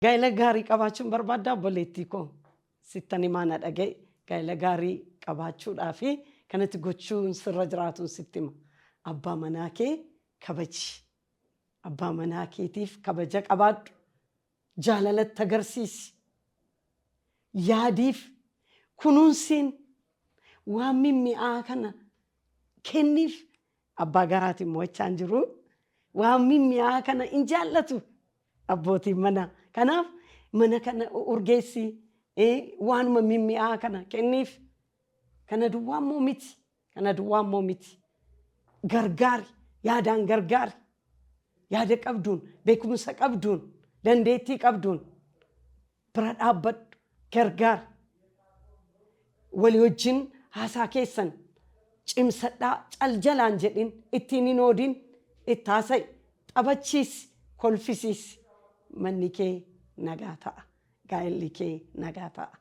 Gaa'ela gaarii qabaachuun barbaaddaa obboleettii koo sittani maana dhaga'e gaa'ela gaarii qabaachuudhaa fi kanatti gochuun sirra jiraatuun sitti hima. Abbaa manaa kee kabaji. Abbaa manaa keetiif kabaja qabaadhu. Jaalalatti agarsiisi. Yaadiif kunuunsiin waan mimmi'aa kana kenniif. Abbaa garaatiin mo'achaan jiru waan mimmi'aa kana hin jaallatu abbootiin manaa. Kanaaf mana kana urgeessi waanuma mimmi'aa kana kenniif. Kana duwwaa immoo miti. Kana duwwaa immoo miti. Gargaari. Yaadaan gargaari. Yaada qabduun, beekumsa qabduun, dandeettii qabduun bira dhaabbadhu. Gargaari. Walii wajjin haasaa keessan cimsadhaa cal jalaan jedhin ittiin hin oodin itti haasa'i. Taphachiisi. Kolfisiisi. Manni kee nagaa ta'a. Gaa'elli kee nagaa ta'a.